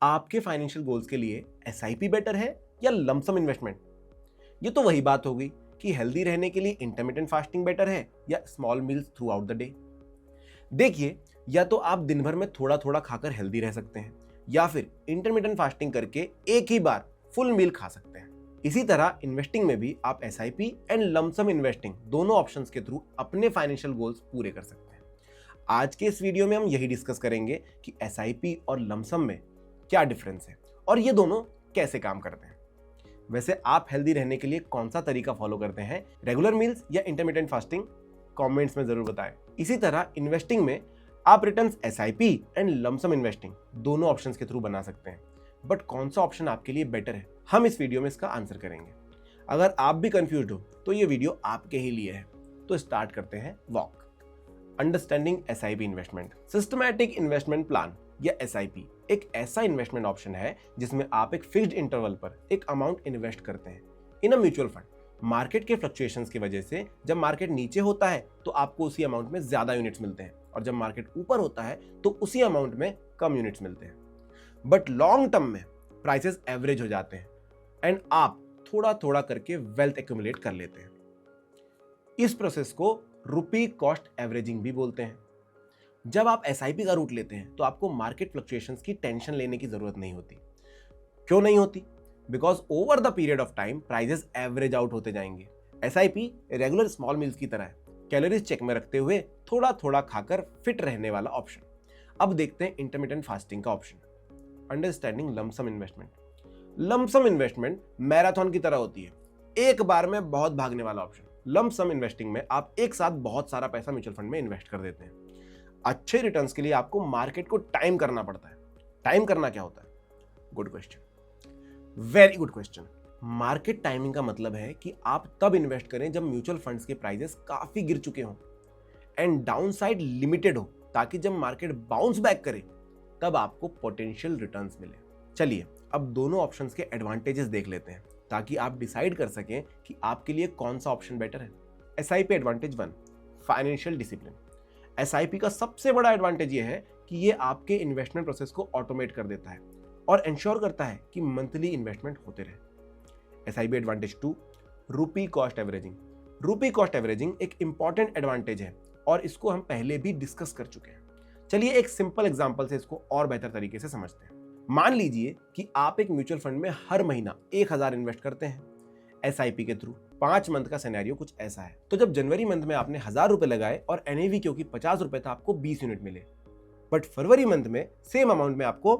आपके financial goals के लिए एसआईपी बेटर है या लमसम इन्वेस्टमेंट? ये तो वही बात हो गई कि हेल्दी रहने के लिए इंटरमिटेंट फास्टिंग बेटर है या small meals through out the day. देखिए, या तो आप दिन भर में थोड़ा थोड़ा खाकर हेल्दी रह सकते हैं या फिर इंटरमिटेंट फास्टिंग करके एक ही बार फुल मील खा सकते हैं। इसी तरह इन्वेस्टिंग में भी आप एसआईपी एंड लमसम इन्वेस्टिंग दोनों ऑप्शंस के थ्रू अपने फाइनेंशियल गोल्स पूरे कर सकते हैं। आज के इस वीडियो में हम यही डिस्कस करेंगे कि एसआईपी और लमसम में क्या डिफरेंस है और ये दोनों कैसे काम करते हैं। वैसे आप हेल्दी रहने के लिए कौन सा तरीका फॉलो करते हैं, रेगुलर मील्स या इंटरमिटेंट फास्टिंग? कमेंट्स में जरूर बताएं। इसी तरह इन्वेस्टिंग में आप returns SIP and lump sum investing दोनों ऑप्शंस के थ्रू बना सकते हैं, बट कौन सा ऑप्शन आपके लिए बेटर है, हम इस वीडियो में इसका आंसर करेंगे। अगर आप भी कंफ्यूज्ड हो तो ये वीडियो आपके ही लिए है। तो स्टार्ट करते हैं walk. Understanding SIP investment. Systematic investment plan या एसआईपी एक ऐसा इन्वेस्टमेंट ऑप्शन है जिसमें आप एक फिक्स्ड इंटरवल पर एक अमाउंट इन्वेस्ट करते हैं इन अ म्यूचुअल फंड। मार्केट के फ्लक्चुएशंस की वजह से जब मार्केट नीचे होता है तो आपको उसी अमाउंट में ज्यादा यूनिट्स मिलते हैं और जब मार्केट ऊपर होता है तो उसी अमाउंट में कम यूनिट्स मिलते हैं। बट लॉन्ग टर्म में प्राइसेस एवरेज हो जाते हैं एंड आप थोड़ा थोड़ा करके वेल्थ एक्यूमुलेट कर लेते हैं। इस प्रोसेस को रुपी कॉस्ट एवरेजिंग भी बोलते हैं। जब आप एसआईपी का रूट लेते हैं तो आपको मार्केट फ्लक्चुएशंस की टेंशन लेने की जरूरत नहीं होती। क्यों नहीं होती? Because over the period of time prices average out होते जाएंगे। एसआईपी रेगुलर स्मॉल मील्स की तरह है, कैलोरीज चेक में रखते हुए थोड़ा थोड़ा खाकर फिट रहने वाला ऑप्शन। अब देखते हैं इंटरमिटेंट फास्टिंग का option. Understanding lump sum investment. Lump sum investment marathon की तरह होती है, एक बार में बहुत भागने वाला ऑप्शन। लमसम इन्वेस्टिंग में आप एक साथ बहुत सारा पैसा म्यूचुअल फंड में इन्वेस्ट कर देते हैं। अच्छे रिटर्न्स के लिए आपको मार्केट को टाइम करना पड़ता है। टाइम करना क्या होता है? Good question, very good question. Market timing का मतलब है कि आप तब इन्वेस्ट करें जब म्यूचुअल फंड्स के प्राइसेस काफी गिर चुके हों एंड डाउनसाइड लिमिटेड हो, ताकि जब मार्केट बाउंस बैक करे तब आपको पोटेंशियल रिटर्न्स मिले। चलिए अब दोनों ऑप्शंस के एडवांटेजेस देख लेते हैं ताकि आप डिसाइड कर सकें कि आपके लिए कौन सा ऑप्शन बेटर है। SIP advantage 1, financial discipline. SIP का सबसे बड़ा एडवांटेज ये है कि ये आपके इन्वेस्टमेंट प्रोसेस को ऑटोमेट कर देता है और इंश्योर करता है कि मंथली इन्वेस्टमेंट होते रहे। एसआईपी एडवांटेज 2, रुपी कॉस्ट एवरेजिंग। रुपी कॉस्ट एवरेजिंग एक इंपॉर्टेंट एडवांटेज है और इसको हम पहले भी डिस्कस कर चुके हैं। चलिए एक सिंपल एग्जांपल से इसको और बेहतर तरीके से समझते हैं। मान लीजिए कि आप एक म्यूचुअल फंड में हर महीना 1000 इन्वेस्ट करते हैं एसआईपी के थ्रू। 5 मंथ का सिनेरियो कुछ ऐसा है। तो जब जनवरी मंथ में आपने 1000 रुपए लगाए और एनएवी क्योंकि 50 रुपए था, आपको 20 यूनिट मिले। बट फरवरी मंथ में सेम अमाउंट में आपको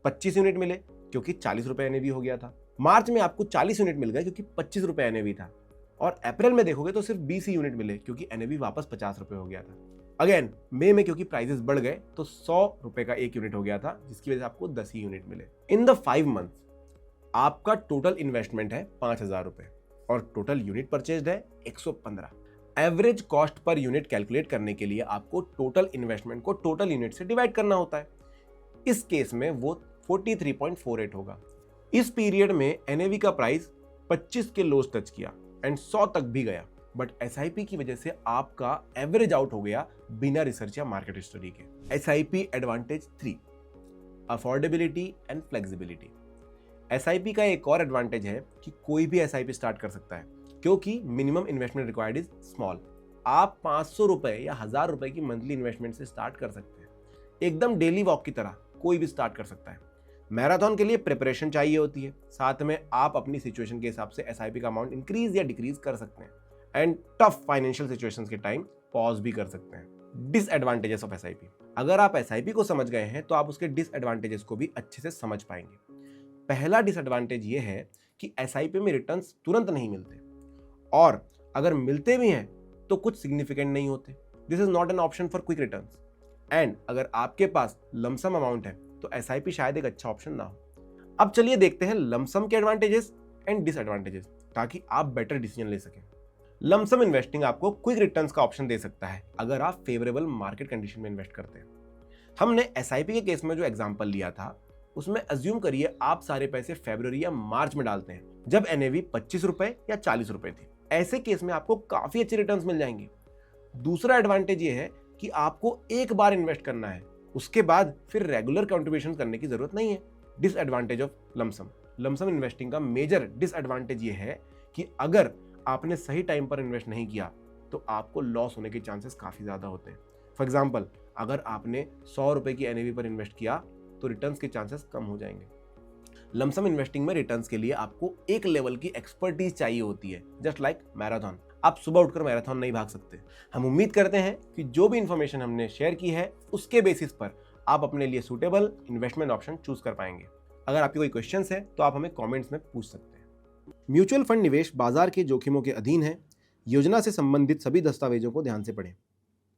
25 यूनिट मिले क्योंकि 40 रुपए एनएवी हो गया था। मार्च में आपको 40 यूनिट मिल गए क्योंकि 25 रुपए एनएवी था और अप्रैल में देखोगे तो सिर्फ 20 ही यूनिट मिले क्योंकि एनएवी वापस 50 रुपए हो गया था। अगेन मई में क्योंकि प्राइसेस बढ़ गए तो 100 रुपए का एक यूनिट हो गया था, जिसकी वजह से आपको 10 ही यूनिट मिले। इन द 5 मंथ आपका टोटल इन्वेस्टमेंट है 5000 रुपए और टोटल यूनिट परचेज्ड है 115। Average cost per unit calculate करने के लिए आपको टोटल इन्वेस्टमेंट को टोटल यूनिट से डिवाइड करना होता है। इस केस में वो 43.48 होगा। इस पीरियड में एनएवी का प्राइस 25 के लोस टच किया एंड 100 तक भी गया, बट एसआईपी की वजह से आपका एवरेज आउट हो गया बिना रिसर्च या मार्केट स्टडी के। SIP advantage 3, affordability and flexibility. SIP का एक और एडवांटेज है कि कोई भी एसआईपी स्टार्ट कर सकता है क्योंकि minimum investment required is small. आप 500 रुपए या 1000 रुपए की मंथली इन्वेस्टमेंट से स्टार्ट कर सकते हैं। एकदम डेली वॉक की तरह कोई भी स्टार्ट कर सकता है। मैराथन के लिए प्रिपरेशन चाहिए होती है, साथ में आप अपनी सिचुएशन के हिसाब से एसआईपी का अमाउंट इंक्रीज या डिक्रीज कर सकते हैं एंड टफ फाइनेंशियल सिचुएशंस के टाइम पॉज भी कर सकते हैं। Disadvantages of SIP. अगर आप एसआईपी को समझ गए हैं तो आप उसके डिसएडवांटेजेस को भी अच्छे से समझ पाएंगे। पहला डिसएडवांटेज ये है कि एसआईपी में रिटर्न्स तुरंत नहीं मिलते और अगर मिलते भी हैं तो कुछ सिग्निफिकेंट नहीं होते। This is not an option for quick returns and अगर आपके पास लमसम अमाउंट है तो एसआईपी शायद एक अच्छा ऑप्शन ना हो। अब चलिए देखते हैं लमसम के एडवांटेजेस एंड डिसएडवांटेजेस ताकि आप बेटर डिसीजन ले सकें। लमसम इन्वेस्टिंग आपको क्विक रिटर्न्स का ऑप्शन दे सकता है अगर आप फेवरेबल मार्केट कंडीशन में इन्वेस्ट करते हैं। हमने एसआईपी के केस में जो एग्जांपल लिया था उसमें अज्यूम करिए आप सारे पैसे फरवरी या मार्च में डालते हैं जब एनएवी 25 रुपए या 40 रुपए थी। ऐसे केस में आपको काफी अच्छे रिटर्न्स मिल जाएंगे। दूसरा एडवांटेज ये है कि आपको एक बार इन्वेस्ट करना है उसके बाद फिर रेगुलर कंट्रीब्यूशन करने की जरूरत नहीं है। Disadvantage of lump sum, lump sum investing का मेजर डिसएडवांटेज ये है कि अगर आपने सही टाइम पर इन्वेस्ट नहीं किया तो आपको लॉस होने के चांसेस काफ़ी ज़्यादा होते हैं। फॉर एग्जाम्पल, अगर आपने 100 रुपए की एनएवी पर इन्वेस्ट किया तो रिटर्न्स के चांसेस कम हो जाएंगे। लमसम इन्वेस्टिंग में रिटर्न्स के लिए आपको एक लेवल की एक्सपर्टीज चाहिए होती है, जस्ट लाइक मैराथन। आप सुबह उठकर मैराथन नहीं भाग सकते। हम उम्मीद करते हैं कि जो भी इंफॉर्मेशन हमने शेयर की है उसके बेसिस पर आप अपने लिए सूटेबल इन्वेस्टमेंट ऑप्शन चूज कर पाएंगे। अगर आपके कोई क्वेश्चंस है तो आप हमें कमेंट्स में पूछ सकते हैं। म्यूचुअल फंड निवेश बाजार के जोखिमों के अधीन है। योजना से संबंधित सभी दस्तावेजों को ध्यान से पढ़ें।